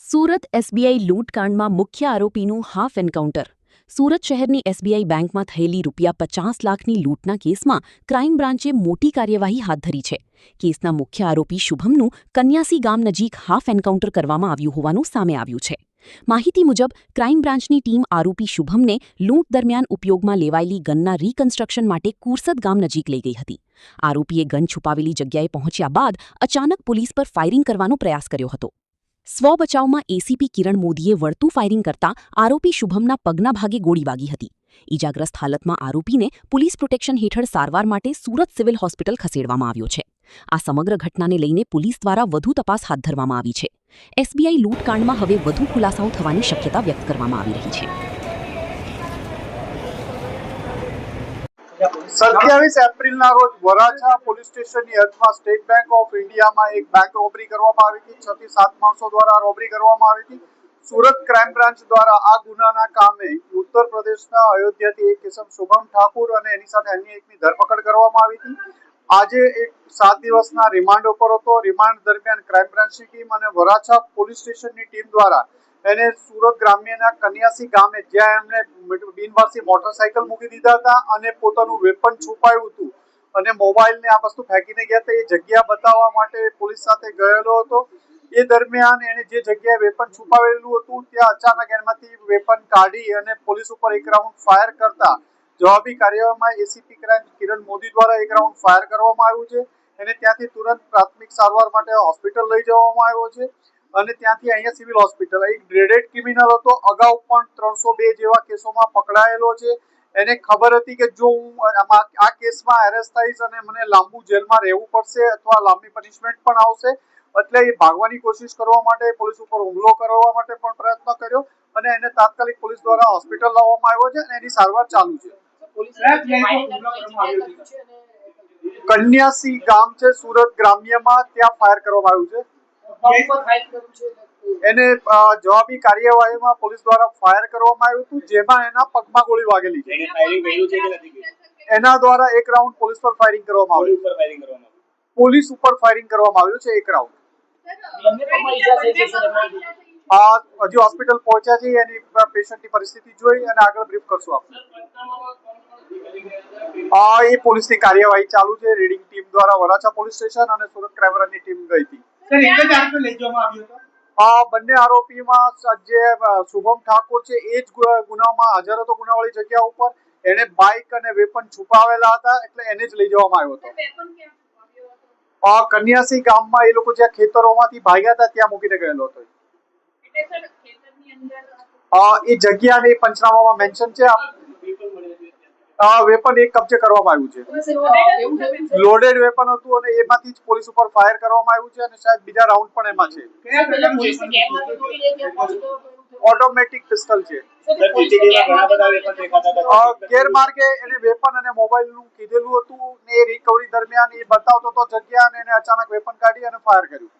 Surat SBI લૂંટકાંડમાં મુખ્ય આરોપીનું half encounter. Surat શહેરની SBI બેંકમાં થયેલી ₹50 લાખની લૂંટના કેસમાં ક્રાઇમ બ્રાન્ચે મોટી કાર્યવાહી હાથ ધરી છે. કેસના મુખ્ય આરોપી શુભમનું કન્યાસી ગામ નજીક હાફ એન્કાઉન્ટર કરવામાં આવ્યું હોવાનું સામે આવ્યું છે. માહિતી મુજબ ક્રાઇમ બ્રાન્ચની ટીમ આરોપી શુભમને લૂંટ દરમિયાન ઉપયોગમાં લેવાયેલી ગનના રિકન્સ્ટ્રક્શન માટે કુરસદ ગામ નજીક લઈ ગઈ હતી. આરોપીએ ગન છુપાવેલી જગ્યાએ પહોંચ્યા બાદ અચાનક પોલીસ પર ફાયરિંગ કરવાનો પ્રયાસ કર્યો હતો. સ્વ બચાવમાં એસીપી કિરણ મોદીએ વળતું ફાયરિંગ કરતા આરોપી શુભમના પગના ભાગે ગોળી વાગી હતી. ઇજાગ્રસ્ત હાલતમાં આરોપીને પોલીસ પ્રોટેક્શન હેઠળ સારવાર માટે સુરત સિવિલ હોસ્પિટલ ખસેડવામાં આવ્યો છે. આ સમગ્ર ઘટનાને લઈને પોલીસ દ્વારા વધુ તપાસ હાથ ધરવામાં આવી છે. એસબીઆઈ લૂંટકાંડમાં હવે વધુ ખુલાસાઓ થવાની શક્યતા વ્યક્ત કરવામાં આવી રહી છે. 27 એપ્રિલના રોજ વરાછા પોલીસ સ્ટેશનની હદમાં સ્ટેટ બેંક ઓફ ઇન્ડિયામાં એક બેંક રોબરી કરવામાં આવી હતી. 6 થી 7 માણસો દ્વારા રોબરી કરવામાં આવી હતી. સુરત ક્રાઇમ બ્રાન્ચ દ્વારા આ ગુનાના કામે ઉત્તર પ્રદેશના અયોધ્યાથી એક કિસમ શુભમ ઠાકુર અને એની સાથે અન્ય એકની ધરપકડ કરવામાં આવી હતી. આજે એક 7 દિવસના રિમાન્ડ ઉપર હતો. રિમાન્ડ દરમિયાન ક્રાઇમ બ્રાન્ચની ટીમ અને વરાછા પોલીસ સ્ટેશનની ટીમ દ્વારા એને સુરત ગ્રામ્યના કન્યાસી ગામે જ્યાં એમણે બિનવારસી મોટરસાયકલ મૂકી દીધા હતા અને પોતાનું વેપન છુપાયું હતું અને મોબાઈલને આ વસ્તુ ફેંકીને ગયા હતા, એ જગ્યા બતાવવા માટે પોલીસ સાથે ગયેલો હતો. એ દરમિયાન એને જે જગ્યાએ વેપન છુપાવેલું હતું ત્યાં અચાનક એમાંથી વેપન કાઢી અને પોલીસ ઉપર એક રાઉન્ડ ફાયર કરતા જવાબી કાર્યવાહીમાં એસીપી ક્રાઇમ કિરણ મોદી દ્વારા એક રાઉન્ડ ફાયર કરવામાં આવ્યું છે. એને ત્યાંથી તુરંત પ્રાથમિક સારવાર માટે હોસ્પિટલ લઈ જવામાં આવ્યો છે અને ત્યાંથી અહીંયા સિવિલ હોસ્પિટલ. એક ગ્રેડેડ ક્રિમિનલ હતો, અગાઉ પણ 302 જેવા કેસોમાં પકડાયેલો છે. એને ખબર હતી કે જો હું આ કેસમાં એરેસ્ટ થઈશ અને મને લાંબુ જેલમાં રહેવું પડશે અથવા લાંબી પનિશમેન્ટ પણ આવશે, એટલે એ ભાગવાની કોશિશ કરવા માટે પોલીસ ઉપર હુમલો કરવા માટે પણ પ્રયત્ન કર્યો અને એને તાત્કાલિક પોલીસ દ્વારા હોસ્પિટલ લાવવામાં આવ્યો છે અને એની સારવાર ચાલુ છે. કન્યાસી ગામ છે સુરત ગ્રામ્યમાં, ત્યાં ફાયર કરવામાં આવ્યું છે. એને જવાબી કાર્યવાહીમાં પોલીસ દ્વારા ફાયર કરવામાં આવ્યું હતું, જેમાં એના પગમાં ગોળી વાગેલી છે. એના દ્વારા એક રાઉન્ડ પોલીસ પર ફાયરિંગ કરવામાં આવ્યું. પોલીસ ઉપર ફાયરિંગ કરવામાં આવ્યું છે એક રાઉન્ડ. હજી હોસ્પિટલ પહોંચ્યા છે, એની પેશન્ટની પરિસ્થિતિ જોઈ અને આગળ બ્રીફ કરશું આપણે. એ પોલીસની કાર્યવાહી ચાલુ છે. રીડિંગ ટીમ દ્વારા વરાછા પોલીસ સ્ટેશન અને સુરત ક્રાઇમ બ્રાન્ચની ટીમ ગઈ હતી. બંને આરોપીમાં જે શુભમ ઠાકોર છે એ જ ગુનામાં હાજર હતો ગુનાવાળી જગ્યા ઉપર. એને બાઇક અને વેપન છુપાવેલા હતા એટલે એને જ લઈ જવામાં આવ્યો હતો. કન્યાસી ગામમાં એ લોકો જ્યાં ખેતરોમાંથી ભાગ્યા હતા ત્યાં મૂકીને ગયેલો હતો. એ જગ્યાને પંચનામામાં મેન્શન છે. વેપન એક કબજે કરવામાં આવ્યું છે. લોડેડ વેપન હતું અને એમાંથી જ પોલીસ ઉપર ફાયર કરવામાં આવ્યું છે અને શાયદ બીજા રાઉન્ડ પણ એમાં છે. ઓટોમેટિક પિસ્તલ છે. ગેરમાર્ગે એને વેપન અને મોબાઈલનું કીધેલું હતું ને એ રિકવરી દરમિયાન એ બતાવતો હતો જગ્યા અને એને અચાનક વેપન કાઢી અને ફાયર કર્યું.